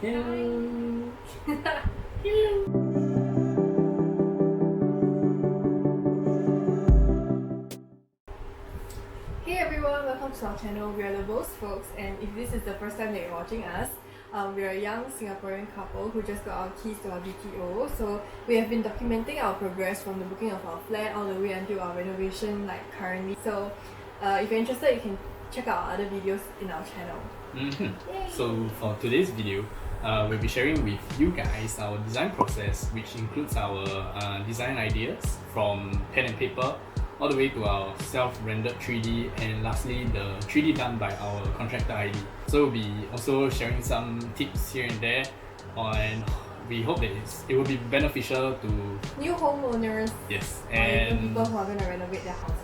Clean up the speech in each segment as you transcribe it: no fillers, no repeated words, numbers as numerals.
Hey everyone, welcome to our channel. We are the bowlsfolks, and if this is the first time that you're watching us, we are a young Singaporean couple who just got our keys to our BTO. So we have been documenting our progress from the booking of our flat all the way until our renovation currently. So if you're interested, you can check out our other videos in our channel. So for today's video, we'll be sharing with you guys our design process, which includes our design ideas from pen and paper all the way to our self-rendered 3D, and lastly the 3D done by our contractor ID. So we'll be also sharing some tips here and there, and we hope that it will be beneficial to new homeowners, yes, or even people who are going to renovate their houses.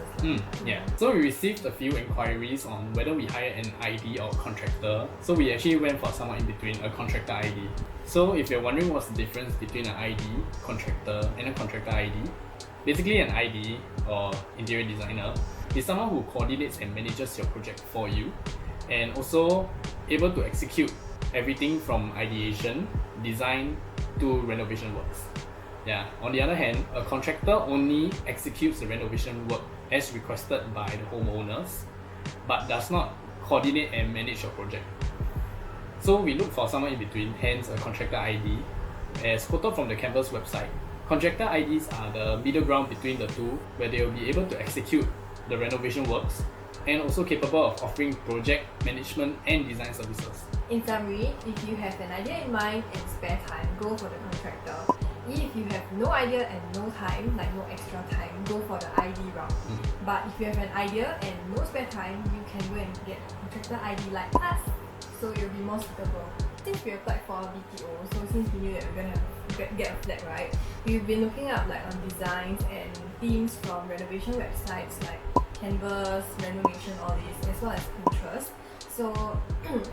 Yeah. So we received a few inquiries on whether we hire an ID or contractor. So we actually went for someone in between, a contractor ID. So if you're wondering what's the difference between an ID contractor and a contractor ID, basically an ID or interior designer is someone who coordinates and manages your project for you, and also able to execute everything from ideation, design to renovation works. Yeah. On the other hand, a contractor only executes the renovation work as requested by the homeowners, but does not coordinate and manage your project. So we look for someone in between, hence a contractor ID. As quoted from the Qanvast website, contractor IDs are the middle ground between the two, where they will be able to execute the renovation works and also capable of offering project management and design services. In summary, if you have an idea in mind and spare time, go for the contractor. If you have no idea and no time, like no extra time, go for the ID route. But if you have an idea and no spare time, you can go and get a contractor ID like us, so it will be more suitable. Since we applied for our BTO, so since we knew that we're going to get a flat, right, we've been looking up on designs and themes from renovation websites like Qanvast, Renonation, all these, as well as Pinterest. So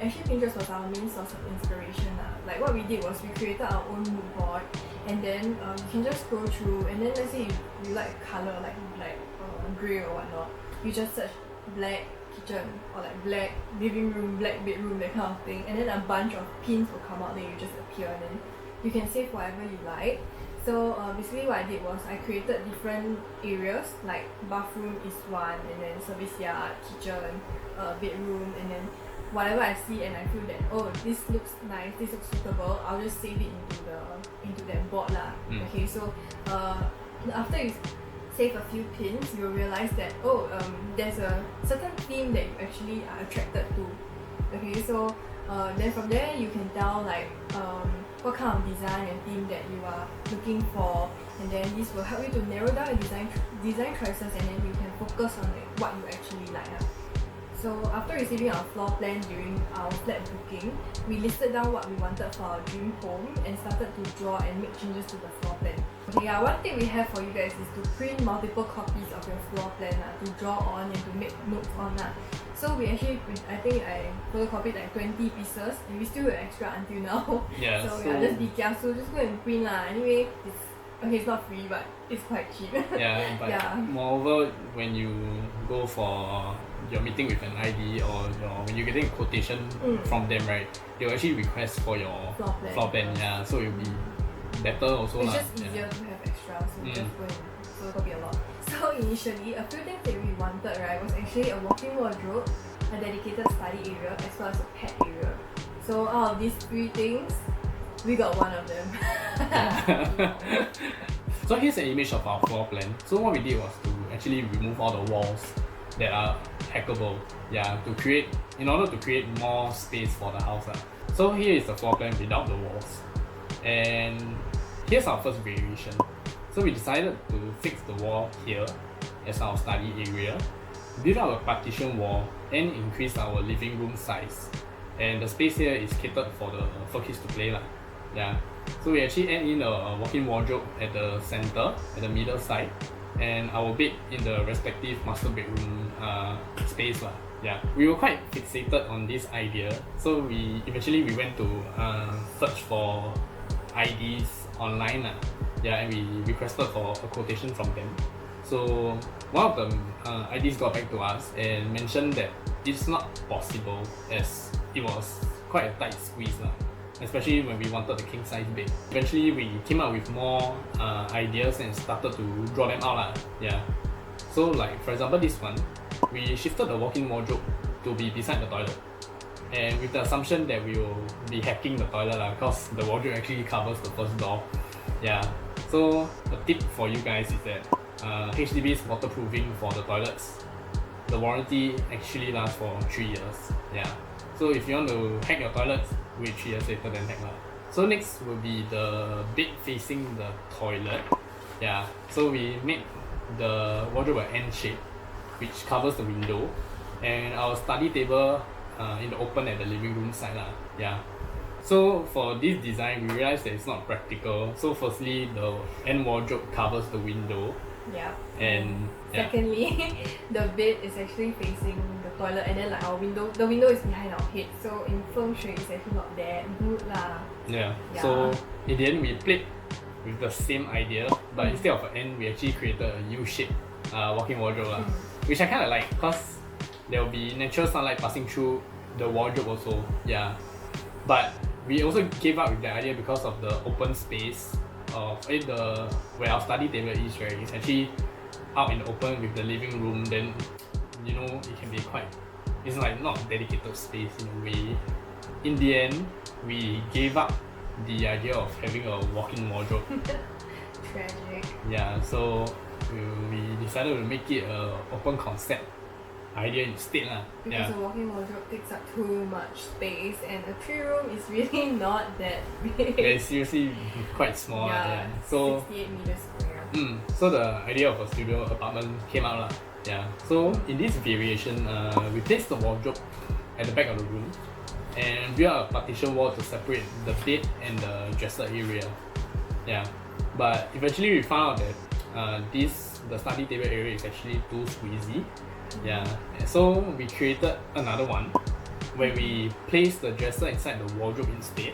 actually Pinterest was our main source of inspiration. Like what we did was we created our own mood board, and then you can just scroll through, and then let's say you like color like black or grey or whatnot, you just search black kitchen or like black living room, black bedroom, that kind of thing, and then a bunch of pins will come out, then you just appear, and then you can save whatever you like. So basically what I did was I created different areas, like bathroom is one, and then service yard, kitchen, bedroom, and then whatever I see and I feel that, oh, this looks nice, this looks suitable, I'll just save it into that board lah. Okay, so after you save a few pins, you'll realize that there's a certain theme that you actually are attracted to. Okay, so then from there you can tell what kind of design and theme that you are looking for, and then this will help you to narrow down your design choices, and then you can focus on what you actually like. So after receiving our floor plan during our flat booking, we listed down what we wanted for our dream home and started to draw and make changes to the floor plan. Okay, one thing we have for you guys is to print multiple copies of your floor plan to draw on and to make notes on. So we actually, I think I photocopied like 20 pieces, and we still have extra until now. Yeah, so just be careful, just go and print lah. Anyway, it's not free, but it's quite cheap. Yeah, but moreover, when you go for your meeting with an ID, or when you're getting a quotation from them, right, they'll actually request for your floor plan. Yeah, so it'll be better also. It's just easier to have extra, so just go and photocopy a lot. So initially, a few things that we wanted, right, was actually a walk-in wardrobe, a dedicated study area, as well as a pet area. So out of these three things, we got one of them. So here's an image of our floor plan. So what we did was to actually remove all the walls that are hackable, in order to create more space for the house. So here is the floor plan without the walls, and here's our first variation. So we decided to fix the wall here as our study area, build out a partition wall, and increase our living room size. And the space here is catered for kids to play. So we actually add in a walk-in wardrobe at the center, at the middle side, and our bed in the respective master bedroom space. We were quite fixated on this idea, so we eventually went to search for IDs online. And we requested for a quotation from them. So one of the IDs got back to us and mentioned that it's not possible, as it was quite a tight squeeze. especially when we wanted the king size bed. Eventually we came up with more ideas and started to draw them out lah. Yeah. So like for example this one, we shifted the walk-in wardrobe to be beside the toilet. And with the assumption that we will be hacking the toilet lah, because the wardrobe actually covers the first door. Yeah. So a tip for you guys is that HDB's waterproofing for the toilets, the warranty actually lasts for 3 years. Yeah. So if you want to hack your toilets, wait 3 years later then hack lah. So next will be the bed facing the toilet. Yeah. So we made the wardrobe an N shape, which covers the window, and our study table in the open at the living room side lah. Yeah. So for this design, we realized that it's not practical. So firstly, the end wardrobe covers the window. Yeah. And yeah. Secondly, the bed is actually facing the toilet, and then like our window, the window is behind our head. So in feng shui, it's actually not that good lah. Yeah. So in the end, we played with the same idea, but instead of an N, we actually created a U-shaped walk-in wardrobe lah, which I kind of like, because there will be natural sunlight passing through the wardrobe also. Yeah. But we also gave up with the idea because of the open space of where our study table is, right? It's actually out in the open with the living room. Then you know it can be quite. It's like not dedicated space in a way. In the end, we gave up the idea of having a walk-in wardrobe. Tragic. Yeah. So we decided to make it a open concept idea instead lah. Because a walk-in wardrobe takes up too much space, and a 3-room is really not that big. Yeah, it's seriously quite small. Yeah, So 68 meters square. So the idea of a studio apartment came out lah. Yeah. So in this variation, we placed the wardrobe at the back of the room and built a partition wall to separate the bed and the dresser area. Yeah. But eventually we found out that the study table area is actually too squeezy. Yeah, so we created another one where we placed the dresser inside the wardrobe instead,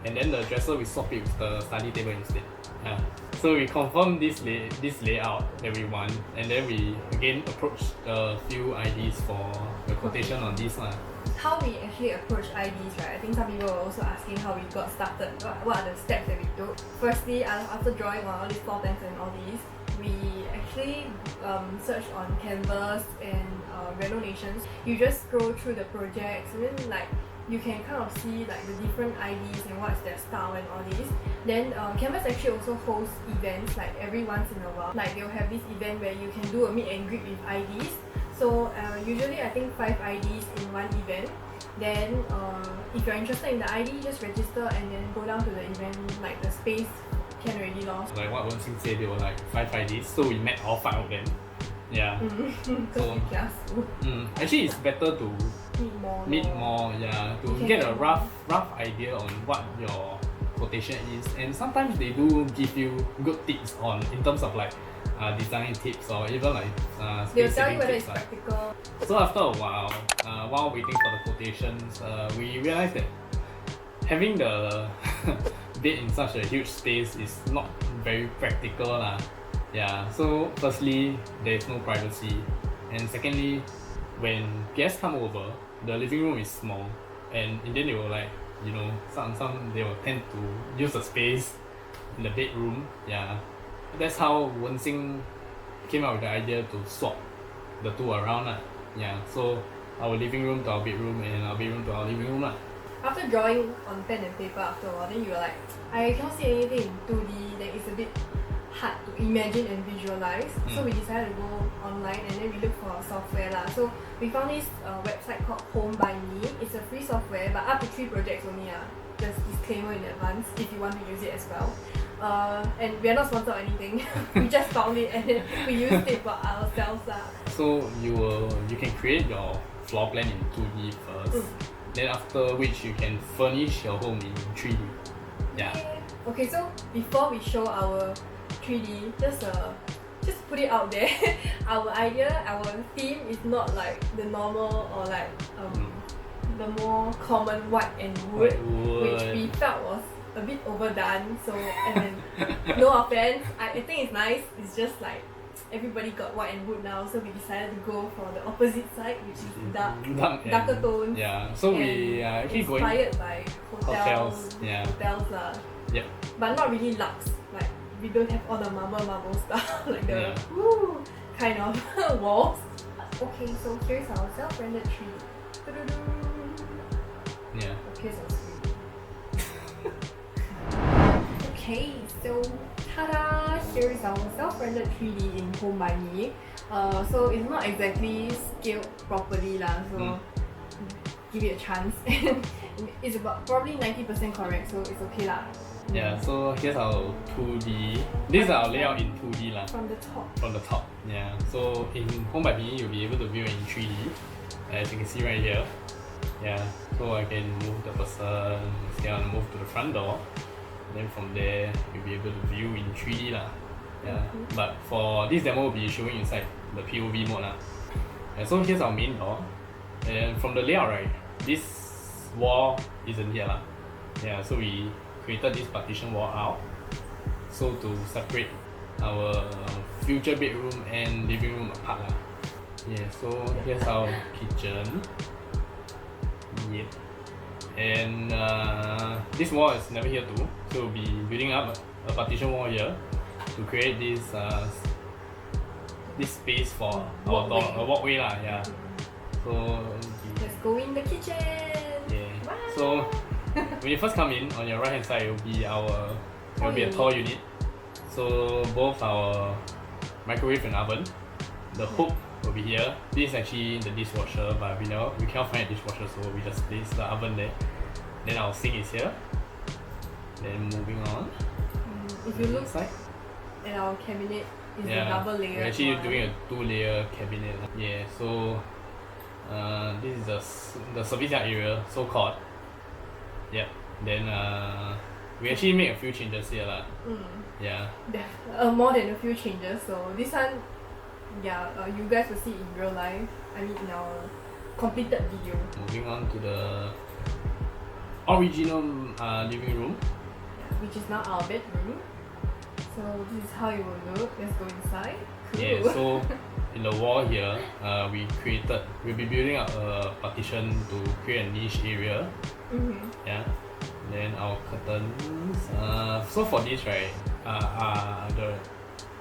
and then the dresser we swap it with the study table instead. Yeah. So we confirmed this layout that we want, and then we again approached a few IDs for the quotation on this one. How we actually approach IDs, right? I think some people were also asking how we got started. What are the steps that we took? Firstly, after drawing on all these floor plans and all these, we actually searched on Qanvast and Renonation. You just scroll through the projects, and then like you can kind of see like the different IDs and what's their style and all these. Then Qanvast actually also hosts events like every once in a while. Like they'll have this event where you can do a meet and greet with IDs. So usually I think 5 IDs in one event. Then if you're interested in the ID, just register and then go down to the event. Like the space can already lost. Like what Wen-Xing said, there were like 5 IDs, so we met all 5 of them. Yeah. So actually it's better to meet more, yeah, to get a rough idea on what your quotation is. And sometimes they do give you good tips in terms of like design tips, or even like they'll tell you whether tips, it's practical. So after a while waiting for the quotations, we realized that having the bed in such a huge space is not very practical lah. Yeah. So firstly, there is no privacy, and secondly, when guests come over, the living room is small, and then they will like, you know, some they will tend to use the space in the bedroom. Yeah. That's how Wen-Xing came up with the idea to swap the two around lah. Yeah. So our living room to our bedroom, and our bedroom to our living room lah. After drawing on pen and paper after a while, then you were like, I cannot see anything in 2D, then it's a bit hard to imagine and visualize. So we decided to go online, and then we looked for software lah. So we found this website called Home by Me. It's a free software, but up to 3 projects only. Just disclaimer in advance if you want to use it as well. And we are not sponsored or anything. We just found it and then we used it for ourselves lah. So you can create your floor plan in 2D first. Then after which you can furnish your home in 3D. Yeah. Okay, so before we show our 3D, just put it out there. Our idea, our theme is not like the normal or like the more common white and wood, which we felt was a bit overdone. So, and then no offense, I think it's nice. It's just like everybody got white and wood now, so we decided to go for the opposite side, which is darker and, tones. Yeah, so we are actually going inspired by hotels, yeah. hotels lah. Yep. But not really luxe. Like we don't have all the marble stuff like the Yeah. woo kind of walls. Okay, so here's our self-rendered tree. Yeah. Okay, so okay, so ta-da! Here is our self-rendered 3D in Home by Me. So it's not exactly scaled properly lah. So give it a chance. It's about probably 90% correct, so it's okay lah. Yeah, so here's our 2D. This is our layout in 2D lah. From the top. From the top, yeah. So in Home by Me, you'll be able to view it in 3D, as you can see right here. Yeah, so I can move the person, say I want to move to the front door. Then from there, you'll be able to view in 3D lah. Yeah, but for this demo, we'll be showing inside the POV mode lah. Yeah, so here's our main door, and from the layout, right, this wall isn't here lah. Yeah, so we created this partition wall out, so to separate our future bedroom and living room apart lah. Yeah, so here's our kitchen. Yep. And this wall is never here too, so we'll be building up a partition wall here to create this this space for our door, a walkway lah. Yeah. So let's go in the kitchen. yeah. Wow. So when you first come in, on your right hand side, it will be a tall unit. So both our microwave and oven. The hook will be here. This is actually the dishwasher, but we cannot find a dishwasher, so we just place the oven there. Then our sink is here. Then moving on. If you look inside, at our cabinet, it's a yeah, double layer. we're actually doing a 2-layer cabinet. Yeah, so this is the service yard area, so called. Yep. Then we actually made a few changes here lah. Yeah. More than a few changes. So this one, yeah, you guys will see in real life. I mean, in our completed video. Moving on to the original living room. Yeah, which is now our bedroom. So this is how it will look. Let's go inside. Cool. Yeah. So in the wall here, we'll be building up a partition to create a niche area. Yeah. Then our curtains. So for this, right,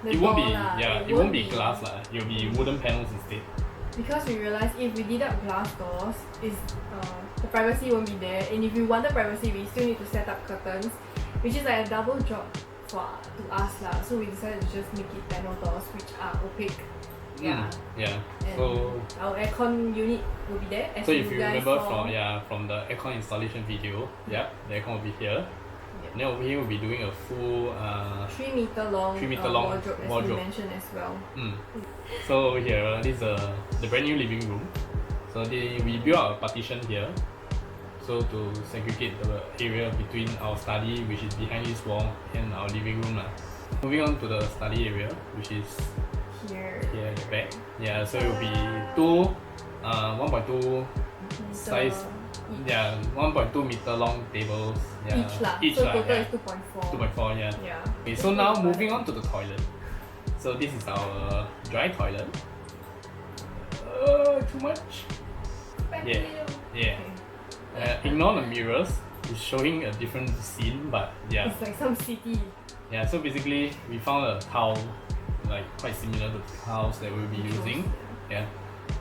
it won't be glass lah. It will be wooden panels instead. Because we realized if we did up glass doors, the privacy won't be there. And if we wanted privacy, we still need to set up curtains, which is like a double job to us lah. So we decided to just make it panel doors, which are opaque. Yeah. Yeah. And so our aircon unit will be there. As so if you guys remember saw. from the aircon installation video, yeah, the aircon will be here. And then over here we'll be doing a full 3 meter long wardrobe, as we mentioned as well. So over here, this is the brand new living room. So we built out a partition here, so to segregate the area between our study, which is behind this wall, and our living room lah. Moving on to the study area, which is here at the back. Yeah, so it will be 1.2 size. Yeah, 1.2 meter long tables. Yeah, each so total yeah. is 2.4. 2.4, yeah. Okay, so now moving on to the toilet. So this is our dry toilet. Too much? Yeah. Okay. Ignore the mirrors. It's showing a different scene, but yeah. It's like some city. Yeah, so basically we found a towel like quite similar to the towels that we'll be using. Yeah.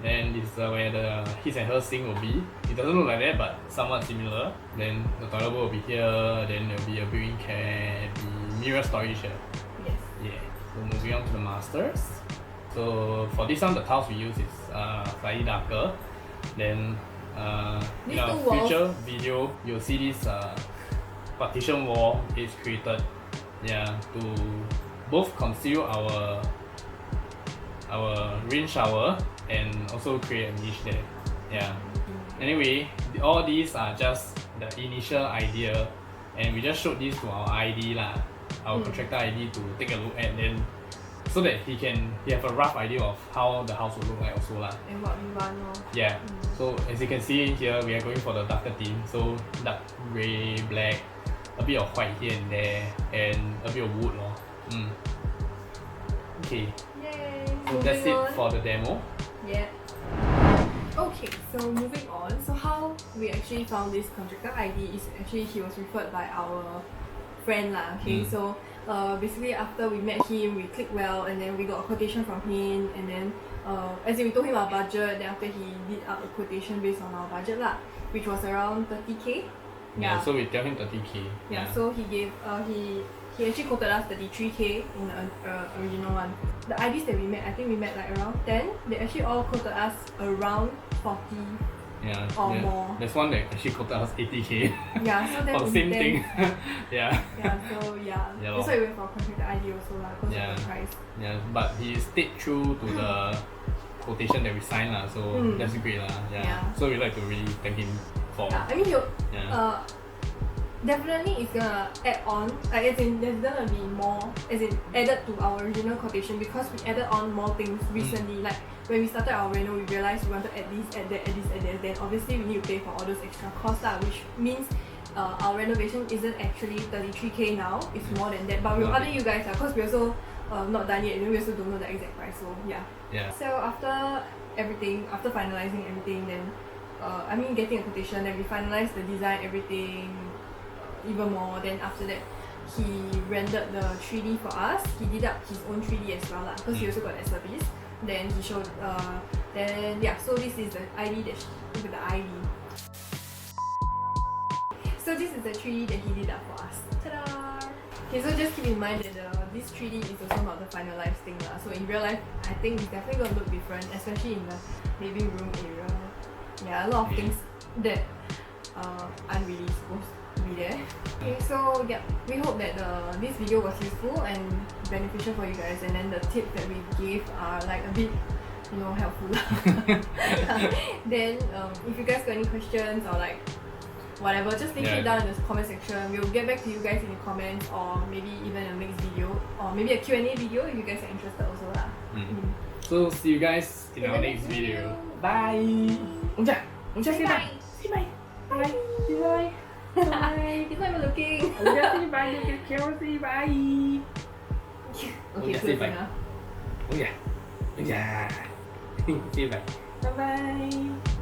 Then this is where the his and her sink will be. It doesn't look like that, but somewhat similar. Then the toilet bowl will be here. Then there will be a built-in can, the mirror storage here. Yes. Yeah. So moving on to the masters. So for this one, the tiles we use is slightly darker. Then in our future video, you'll see this partition wall is created. Yeah, to both conceal our rain shower and also create a niche there. Yeah. Anyway, all these are just the initial idea, and we just showed this to our ID lah, our contractor ID, to take a look at, then so that he have a rough idea of how the house will look like also lah. And what we want lor. Yeah. So as you can see here, we are going for the darker theme. So dark grey, black, a bit of white here and there, and a bit of wood lor. Okay. Yay! So that's moving it on. for the demo. Yeah. Okay, so moving on. So how we actually found this contractor ID is actually he was referred by our friend lah. Okay, so basically after we met him, we clicked well, and then we got a quotation from him, and then as in we told him our budget. Then after he did up a quotation based on our budget lah, which was around 30K. Yeah. So we tell him 30K. Yeah. So he gave he actually quoted us 33K in the original one. The IDs that we met, I think we met like around 10. They actually all quoted us around 40 or more. There's one that actually quoted us 80K. Yeah, so that for the same thing. Yeah. Yeah, so yeah. That's why we went for contractor ID also lah, because of the price. Yeah, but he stayed true to the quotation that we signed lah, so that's great lah. Yeah. So we like to really thank him for. Yeah, I mean definitely it's gonna add on, as in there's gonna be more, as in added to our original quotation because we added on more things recently. Like when we started our reno, we realized we want to add this, add that, add this, add that. Then obviously we need to pay for all those extra costs lah, which means our renovation isn't actually 33K now, it's more than that. But we'll update you guys because we also not done yet, and we also don't know the exact price. So yeah. So after everything, after finalizing everything, then I mean getting a quotation, then we finalized the design, everything. Even more. Then after that, he rendered the 3D for us. He did up his own 3D as well lah, because he also got that service. Then he showed. Then yeah. So this is the ID that look at the ID. So this is the 3D that he did up for us. Ta-da! Okay, so just keep in mind that this 3D is also not the finalized thing lah. So in real life, I think it's definitely gonna look different, especially in the living room area. Yeah, a lot of things that aren't really supposed to be there. Okay, so yeah, we hope that this video was useful and beneficial for you guys, and then the tips that we gave are like a bit, helpful. Then if you guys got any questions or like whatever, just leave it down in the comment section. We'll get back to you guys in the comments, or maybe even a next video, or maybe a Q&A video if you guys are interested also lah. So see you guys in our next video. Bye. Say bye. Say bye. Bye. Say bye. Bye. He's not even looking. Say bye. You can say bye. Okay, say bye. Enough. Say bye. Bye bye.